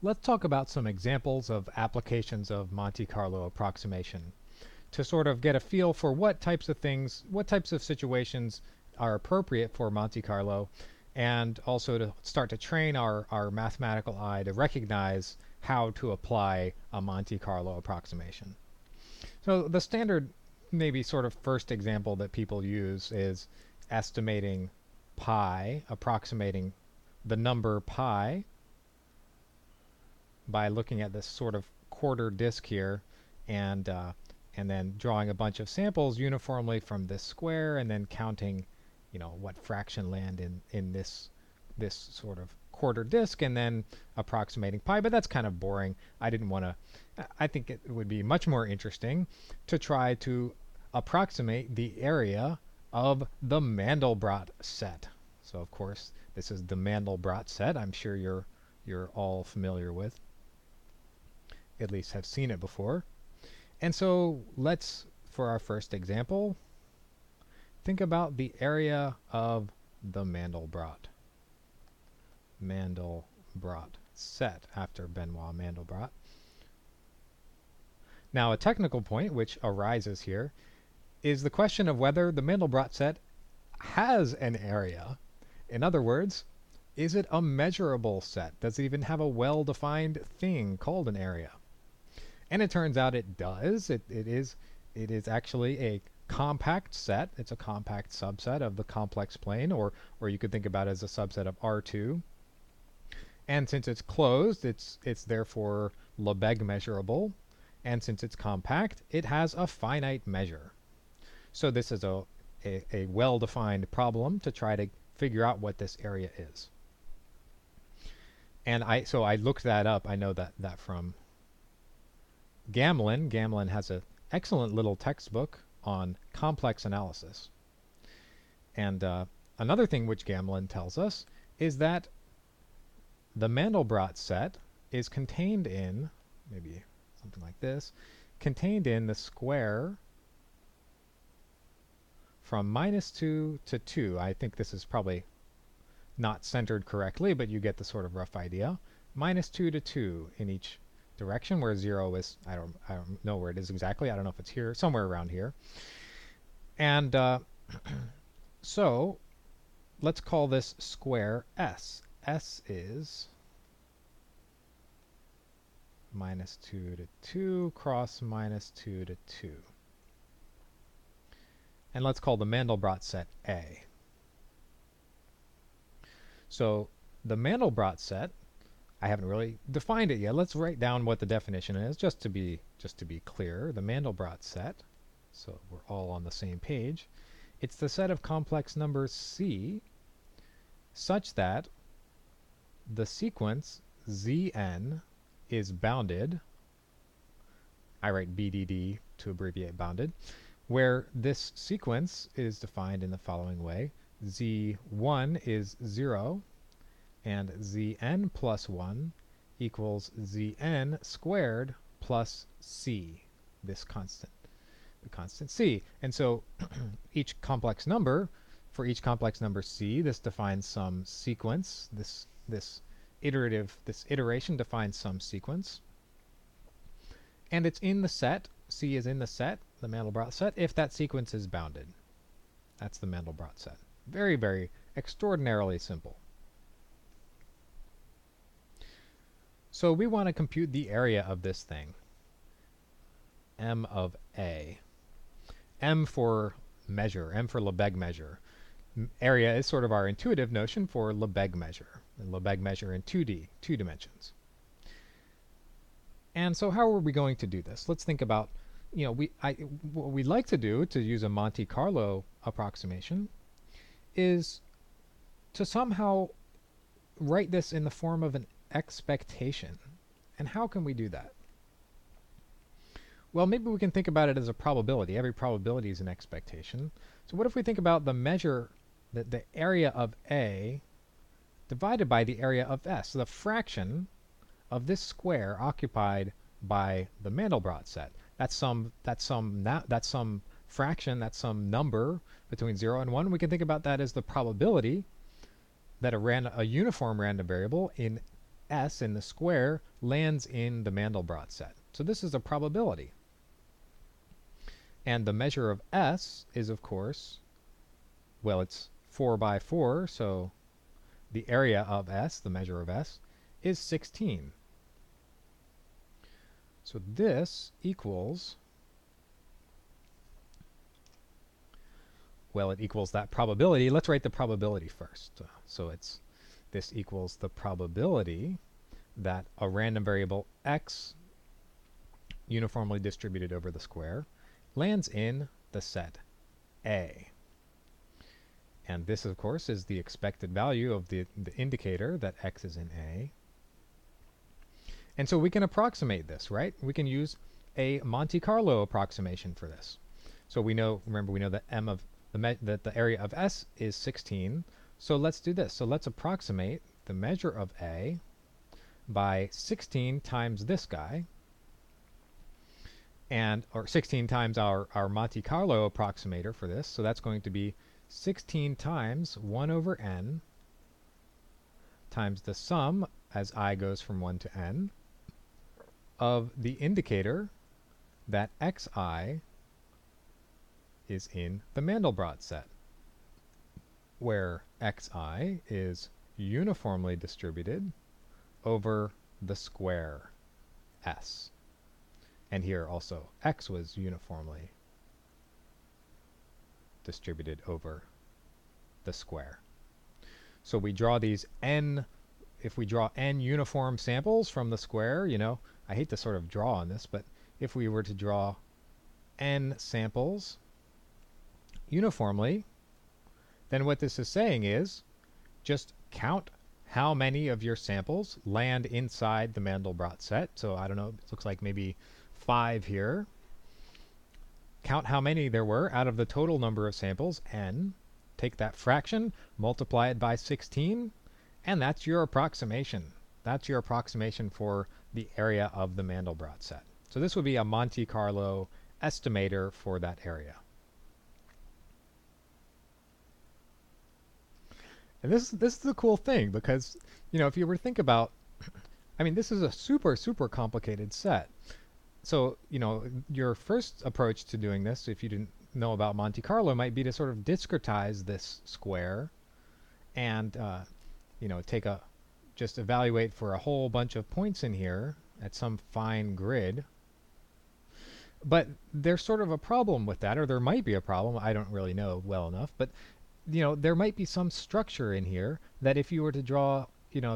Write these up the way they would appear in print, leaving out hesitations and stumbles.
Let's talk about some examples of applications of Monte Carlo approximation to sort of get a feel for what types of things, what types of situations are appropriate for Monte Carlo, and also to start to train our mathematical eye to recognize how to apply a Monte Carlo approximation. So the standard, maybe sort of first example that people use is estimating pi, approximating the number pi by looking at this sort of quarter disk here and and then drawing a bunch of samples uniformly from this square and then counting, what fraction land in this sort of quarter disk and then approximating pi. But that's kind of boring. I didn't want to. I think it would be much more interesting to try to approximate the area of the Mandelbrot set. So of course this is the Mandelbrot set. I'm sure you're all familiar with, at least have seen it before. And so let's, for our first example, think about the area of the Mandelbrot set after Benoit Mandelbrot. Now, a technical point which arises here is the question of whether the Mandelbrot set has an area. In other words, is it a measurable set? Does it even have a well-defined thing called an area? And it turns out it does. It is actually a compact set. It's a compact subset of the complex plane, or you could think about it as a subset of R2. And since it's closed, it's therefore Lebesgue measurable. And since it's compact, it has a finite measure. So this is a well-defined problem to try to figure out what this area is. And I looked that up. I know that from Gamlin. Gamlin has an excellent little textbook on complex analysis. And another thing which Gamlin tells us is that the Mandelbrot set is contained in, maybe something like this, contained in the square from -2 to 2. I think this is probably not centered correctly, but you get the sort of rough idea. -2 to 2 in each direction, where 0 is, I don't know where it is exactly. I don't know if it's here, somewhere around here. And so let's call this square S. S is -2 to 2 cross -2 to 2. And let's call the Mandelbrot set A. So the Mandelbrot set, I haven't really defined it yet. Let's write down what the definition is just to be clear. The Mandelbrot set, so we're all on the same page. It's the set of complex numbers C such that the sequence Zn is bounded. I write BDD to abbreviate bounded, where this sequence is defined in the following way. Z1 is 0, and Zn plus 1 equals Zn squared plus C, this constant, the constant C. And so each complex number, for each complex number C, this defines some sequence. This iteration defines some sequence. And it's in the set, C is in the set, the Mandelbrot set, if that sequence is bounded. That's the Mandelbrot set. Very, very extraordinarily simple. So we want to compute the area of this thing, M of A. M for measure, M for Lebesgue measure. Area is sort of our intuitive notion for Lebesgue measure, and Lebesgue measure in 2D, 2 dimensions. And so how are we going to do this? Let's think about, what we'd like to do to use a Monte Carlo approximation is to somehow write this in the form of an expectation. And how can we do that? Well, maybe we can think about it as a probability. Every probability is an expectation. So what if we think about the measure, the area of A divided by the area of S, so the fraction of this square occupied by the Mandelbrot set. That's some fraction, that's some number between 0 and 1. We can think about that as the probability that a uniform random variable in S in the square lands in the Mandelbrot set. So this is a probability. And the measure of S is, of course, well, it's 4 by 4, so the area of S, the measure of S, is 16. So this equals, well, it equals that probability. Let's write the probability first. This equals the probability that a random variable x uniformly distributed over the square lands in the set A. And this, of course, is the expected value of the indicator that x is in A. And so we can approximate this, right? We can use a Monte Carlo approximation for this. So we know, remember, we know that that the area of S is 16. So let's do this. So let's approximate the measure of A by 16 times this guy, or 16 times our Monte Carlo approximator for this. So that's going to be 16 times 1 over n times the sum, as I goes from 1 to n, of the indicator that xi is in the Mandelbrot set, where xi is uniformly distributed over the square S. And here also x was uniformly distributed over the square. So we draw these n, if we draw n uniform samples from the square, I hate to sort of draw on this, but if we were to draw n samples uniformly, then what this is saying is just count how many of your samples land inside the Mandelbrot set. So I don't know, it looks like maybe 5 here. Count how many there were out of the total number of samples, n. Take that fraction, multiply it by 16, and that's your approximation. That's your approximation for the area of the Mandelbrot set. So this would be a Monte Carlo estimator for that area. And this is the cool thing, because, if you were to think about, this is a super, super complicated set. So, your first approach to doing this, if you didn't know about Monte Carlo, might be to sort of discretize this square and, just evaluate for a whole bunch of points in here at some fine grid. But there's sort of a problem with that, or there might be a problem. I don't really know well enough, but there might be some structure in here that if you were to draw,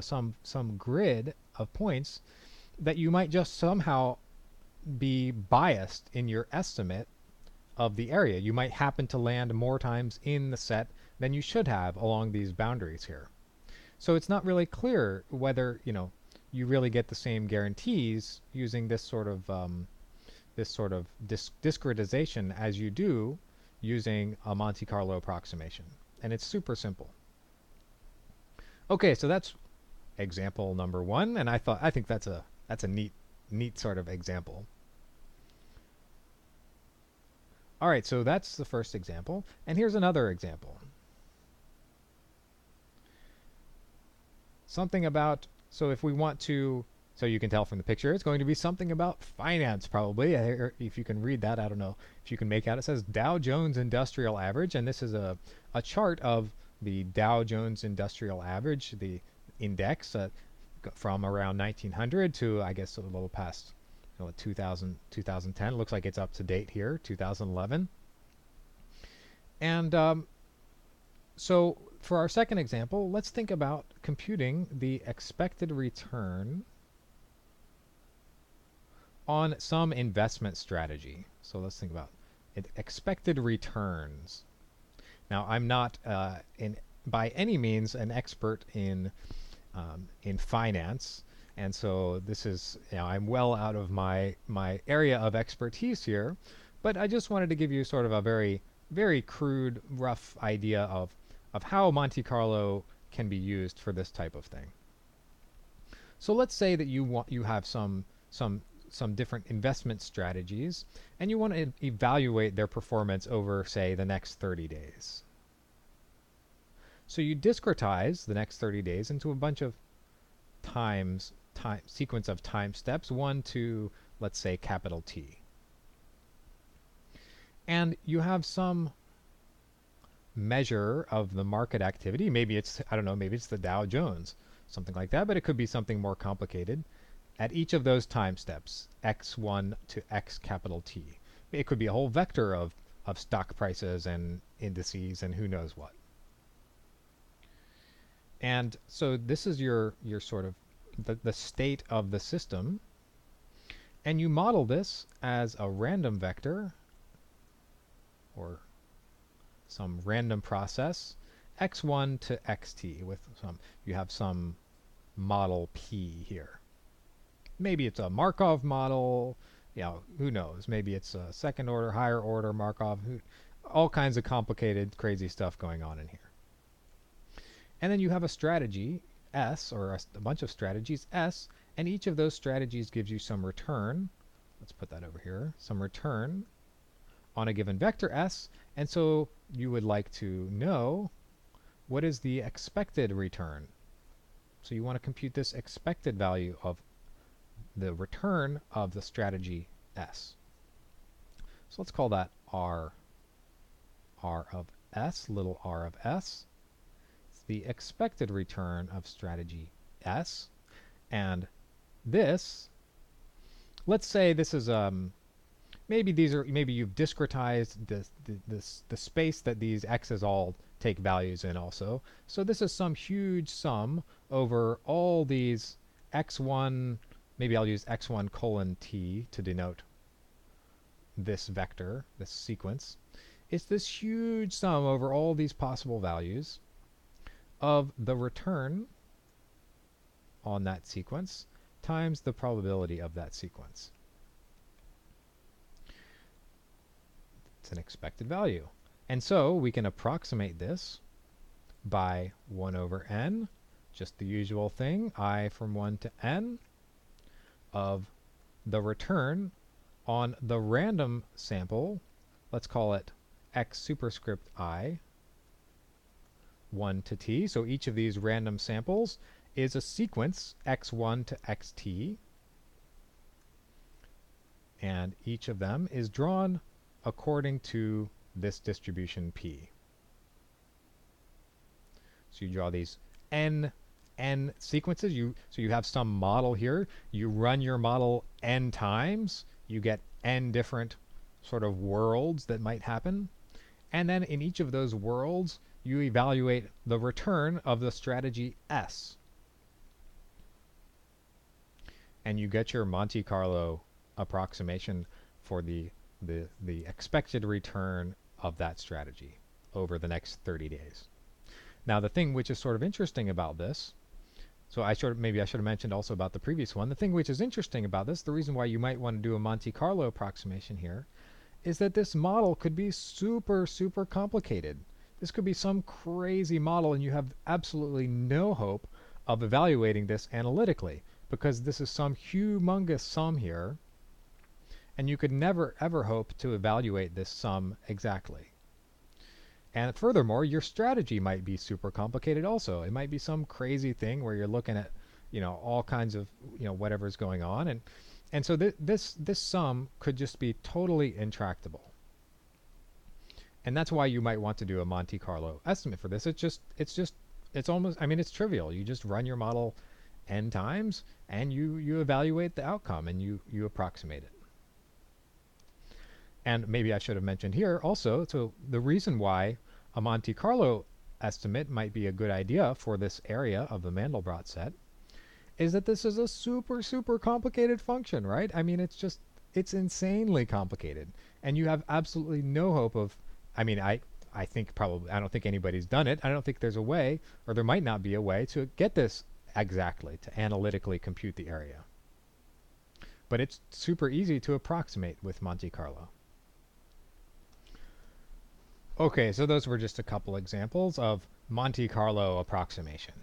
some grid of points, that you might just somehow be biased in your estimate of the area. You might happen to land more times in the set than you should have along these boundaries here. So it's not really clear whether, you really get the same guarantees using this sort of discretization as you do using a Monte Carlo approximation. And it's super simple. Okay, so that's example number 1, and I think that's a neat sort of example. All right, so that's the first example, and here's another example. Something about, so if we want to, so you can tell from the picture, it's going to be something about finance, probably. If you can read that, I don't know if you can make out. It says Dow Jones Industrial Average, and this is a chart of the Dow Jones Industrial Average, the index, from around 1900 to, I guess, a little past 2010. It looks like it's up to date here, 2011. And so for our second example, let's think about computing the expected return on some investment strategy. So let's think about expected returns. Now, I'm not by any means an expert in finance, and so this is, I'm well out of my area of expertise here, but I just wanted to give you sort of a very, very crude, rough idea of how Monte Carlo can be used for this type of thing. So let's say that you have some different investment strategies, and you want to evaluate their performance over, say, the next 30 days. So you discretize the next 30 days into a bunch of sequence of time steps, 1 to, let's say, capital T. And you have some measure of the market activity. Maybe it's, I don't know, maybe it's the Dow Jones, something like that, but it could be something more complicated. At each of those time steps, x1 to x capital T. It could be a whole vector of stock prices and indices and who knows what. And so this is your sort of the state of the system. And you model this as a random vector or some random process, x1 to xt with some, you have some model P here. Maybe it's a Markov model, you know, who knows? Maybe it's a second order, higher order Markov, all kinds of complicated, crazy stuff going on in here. And then you have a strategy, S, or a bunch of strategies, S, and each of those strategies gives you some return. Let's put that over here, some return on a given vector S, and so you would like to know what is the expected return. So you want to compute this expected value of the return of the strategy S. So let's call that R of S, little r of S. It's the expected return of strategy S. And this, let's say this is maybe you've discretized the space that these x's all take values in also. So this is some huge sum over all these x1, maybe I'll use x1 colon t to denote this vector, this sequence. It's this huge sum over all these possible values of the return on that sequence times the probability of that sequence. It's an expected value. And so we can approximate this by 1 over n, just the usual thing, I from 1 to n, of the return on the random sample, let's call it x superscript I, 1 to t. So each of these random samples is a sequence x1 to xt, and each of them is drawn according to this distribution P. So you draw these n sequences. So you have some model here. You run your model n times. You get n different sort of worlds that might happen. And then in each of those worlds, you evaluate the return of the strategy S. And you get your Monte Carlo approximation for the expected return of that strategy over the next 30 days. Now the thing which is sort of interesting about this, so maybe I should have mentioned also about the previous one, the thing which is interesting about this, the reason why you might want to do a Monte Carlo approximation here, is that this model could be super, super complicated. This could be some crazy model and you have absolutely no hope of evaluating this analytically, because this is some humongous sum here, and you could never ever hope to evaluate this sum exactly. And furthermore, your strategy might be super complicated also. It might be some crazy thing where you're looking at, you know, all kinds of, you know, whatever's going on, and so this sum could just be totally intractable. And that's why you might want to do a Monte Carlo estimate for this. It's almost, I mean, it's trivial. You just run your model n times and you evaluate the outcome and you approximate it. And maybe I should have mentioned here also, so the reason why a Monte Carlo estimate might be a good idea for this area of the Mandelbrot set is that this is a super, super complicated function, right? I mean, it's insanely complicated. And you have absolutely no hope of, I mean, I don't think anybody's done it. I don't think there's a way, or there might not be a way to get this exactly, to analytically compute the area. But it's super easy to approximate with Monte Carlo. Okay, so those were just a couple examples of Monte Carlo approximation.